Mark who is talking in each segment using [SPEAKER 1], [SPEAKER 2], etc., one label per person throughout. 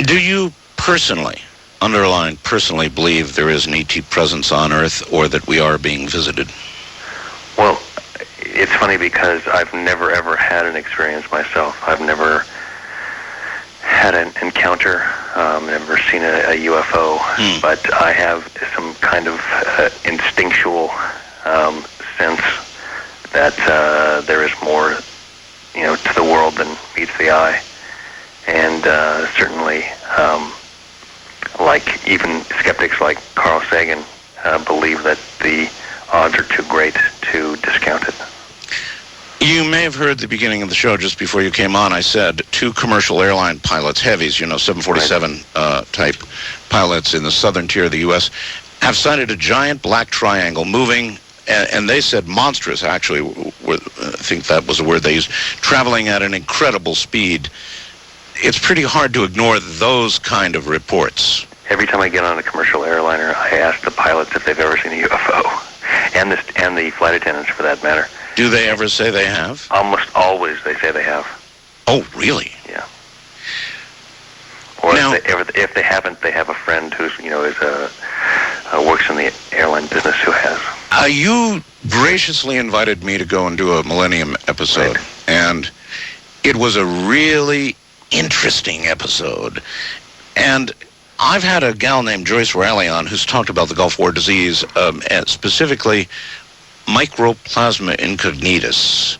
[SPEAKER 1] Do you personally, underline personally, believe there is an ET presence on Earth, or that we are being visited?
[SPEAKER 2] Well, it's funny because I've never ever had an experience myself. I've never had an encounter, never seen a UFO, but I have some kind of instinctual sense that there is more, to the world than meets the eye, and certainly, like even skeptics like Carl Sagan believe that the odds are too great to discount it.
[SPEAKER 1] You may have heard the beginning of the show just before you came on. I said 2 commercial airline pilots, heavies, 747 type pilots in the southern tier of the U.S., have sighted a giant black triangle moving, and they said monstrous, actually, I think that was the word they used, traveling at an incredible speed. It's pretty hard to ignore those kind of reports.
[SPEAKER 2] Every time I get on a commercial airliner, I ask the pilots if they've ever seen a UFO, and the flight attendants for that matter.
[SPEAKER 1] Do they ever say they have?
[SPEAKER 2] Almost always they say they have.
[SPEAKER 1] Oh, really?
[SPEAKER 2] Yeah. Or
[SPEAKER 1] now,
[SPEAKER 2] if they haven't, they have a friend who's, works in the airline business who has.
[SPEAKER 1] You graciously invited me to go and do a Millennium episode,
[SPEAKER 2] right.
[SPEAKER 1] And it was a really interesting episode. And I've had a gal named Joyce Riley on who's talked about the Gulf War disease, and specifically Microplasma incognitus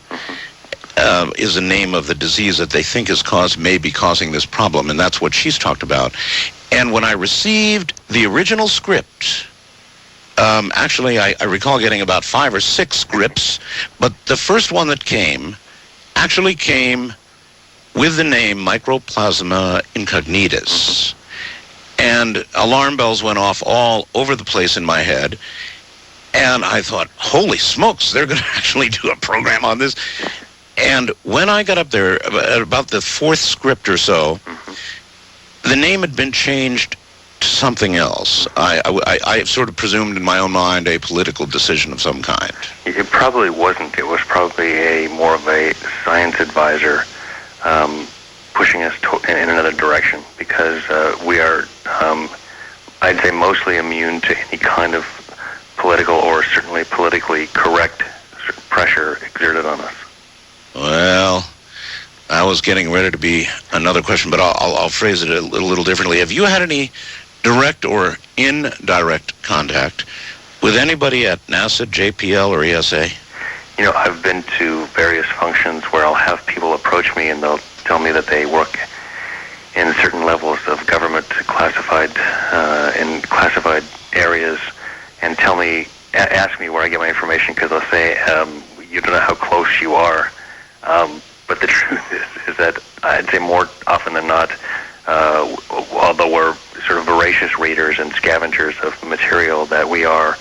[SPEAKER 1] is the name of the disease that they think may be causing this problem, and that's what she's talked about. And when I received the original script, actually I recall getting about 5 or 6 scripts, but the first one that came actually came with the name Microplasma incognitus. And alarm bells went off all over the place in my head. And I thought, holy smokes, they're going to actually do a program on this. And when I got up there, at about the 4th script or so, the name had been changed to something else. I sort of presumed in my own mind a political decision of some kind.
[SPEAKER 2] It probably wasn't. It was probably more of a science advisor pushing us in another direction, because we are, I'd say, mostly immune to any kind of political or certainly politically correct pressure exerted on us.
[SPEAKER 1] Well, I was getting ready to be another question, but I'll phrase it a little differently. Have you had any direct or indirect contact with anybody at NASA, JPL, or ESA?
[SPEAKER 2] I've been to various functions where I'll have people approach me and they'll tell me that they work in certain levels of government, classified areas, and ask me where I get my information, because they'll say, you don't know how close you are. But the truth is that I'd say more often than not, although we're sort of voracious readers and scavengers of material, that we are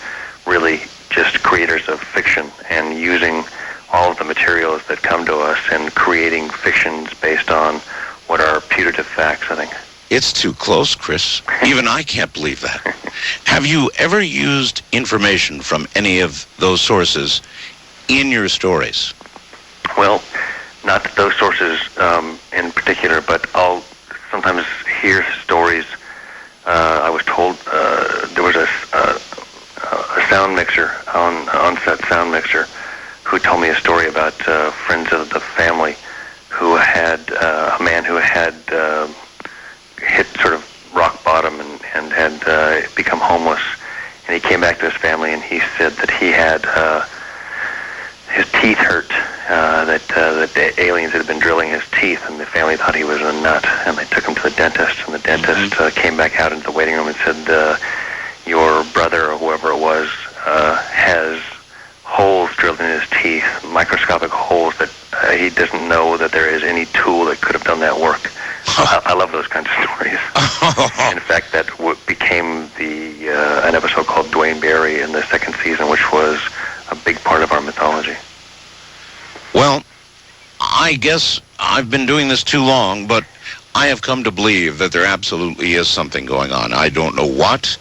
[SPEAKER 2] really just creators of fiction and using all of the materials that come to us and creating fictions based on what are putative facts, I think.
[SPEAKER 1] It's too close, Chris. Even I can't believe that. Have you ever used information from any of those sources in your stories?
[SPEAKER 2] Well, not those sources in particular, but I'll sometimes hear stories. I was told there was a sound mixer, on-set sound mixer, who told me a story about friends of the family who had a man who had hit sort of rock bottom and had become homeless, and he came back to his family and he said that he had his teeth hurt, that the aliens had been drilling his teeth, and the family thought he was a nut, and they took him to the dentist, and the dentist came back out into the waiting room and said, your brother or whoever it was has holes drilled in his teeth, microscopic holes that he doesn't know that there is any tool that could have done that work. I love those kinds of stories. In fact, that became an episode called Dwayne Barry in the 2nd season, which was a big part of our mythology.
[SPEAKER 1] Well, I guess I've been doing this too long, but I have come to believe that there absolutely is something going on. I don't know what.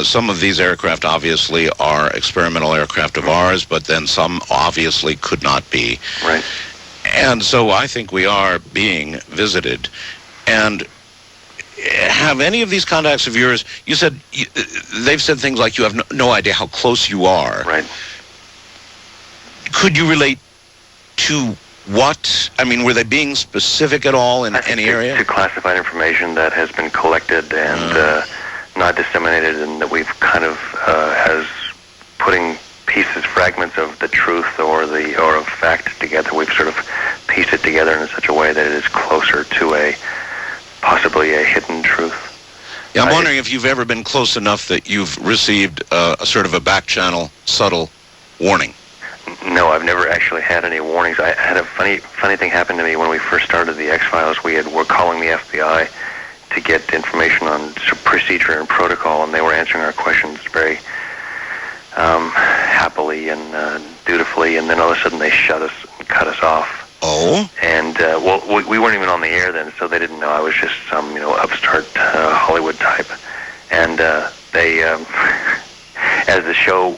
[SPEAKER 1] Some of these aircraft obviously are experimental aircraft of ours, but then some obviously could not be.
[SPEAKER 2] Right.
[SPEAKER 1] And so I think we are being visited. And have any of these contacts of yours, you said, they've said things like you have no idea how close you are.
[SPEAKER 2] Right.
[SPEAKER 1] Could you relate to what? I mean, were they being specific at all in any area?
[SPEAKER 2] To classified information that has been collected and not disseminated, and that we've kind of as putting pieces, fragments of the truth or of fact together. We've sort of pieced it together in such a way that it is closer to possibly a hidden truth.
[SPEAKER 1] Yeah, I'm wondering if you've ever been close enough that you've received a sort of a back channel, subtle warning.
[SPEAKER 2] No, I've never actually had any warnings. I had a funny thing happen to me when we first started the X-Files. Were calling the FBI to get information on procedure and protocol, and they were answering our questions very happily and dutifully, and then all of a sudden they shut us and cut us off.
[SPEAKER 1] Oh?
[SPEAKER 2] And, we weren't even on the air then, so they didn't know. I was just some, upstart Hollywood type. And they... as the show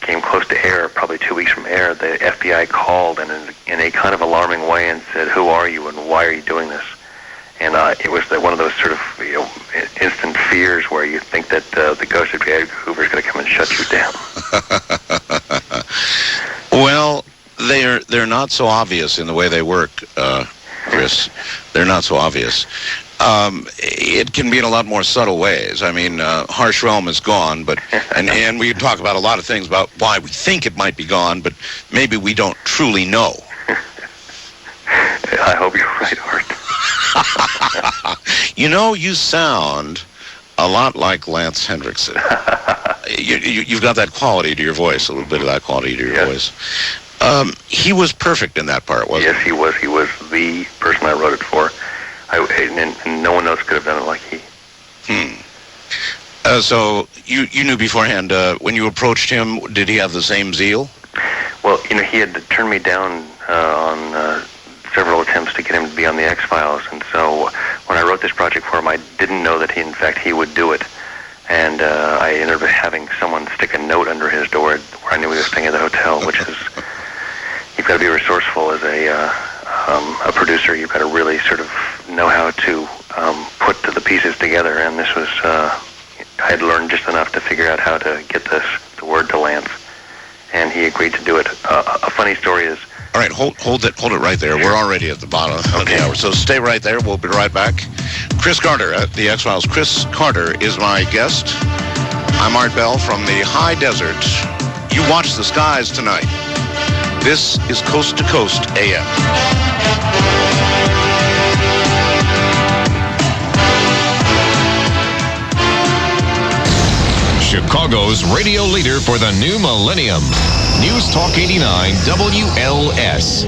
[SPEAKER 2] came close to air, probably 2 weeks from air, the FBI called in a kind of alarming way and said, "Who are you and why are you doing this?" And it was one of those sort of instant fears where you think that the ghost of J. Edgar Hoover is going to come and shut you down.
[SPEAKER 1] Well, they're not so obvious in the way they work, Chris. They're not so obvious. It can be in a lot more subtle ways. I mean, Harsh Realm is gone, but and we can talk about a lot of things about why we think it might be gone, but maybe we don't truly know.
[SPEAKER 2] I hope you're right, Art.
[SPEAKER 1] You sound a lot like Lance Hendrickson. You've got that quality to your voice, a little bit of that quality to your voice. He was perfect in that part, wasn't he?
[SPEAKER 2] Yes, he was. He was the person I wrote it for. And no one else could have done it like he.
[SPEAKER 1] So you knew beforehand, when you approached him, did he have the same zeal?
[SPEAKER 2] Well, he had turned me down on several attempts to get him to be on the X-Files, and so when I wrote this project for him, I didn't know that he would do it. And I ended up having someone stick a note under his door where I knew he was staying at the hotel, which is, you've got to be resourceful as a producer. You've got to really sort of know how to put the pieces together, and this was, I had learned just enough to figure out how to get the word to Lance, and he agreed to do it. A funny story is...
[SPEAKER 1] All right, hold it right there. We're already at the bottom of the hour, so stay right there. We'll be right back. Chris Carter at the X-Files. Chris Carter is my guest. I'm Art Bell from the high desert. You watch the skies tonight. This is Coast to Coast AM.
[SPEAKER 3] Chicago's radio leader for the new millennium. News Talk 89 WLS.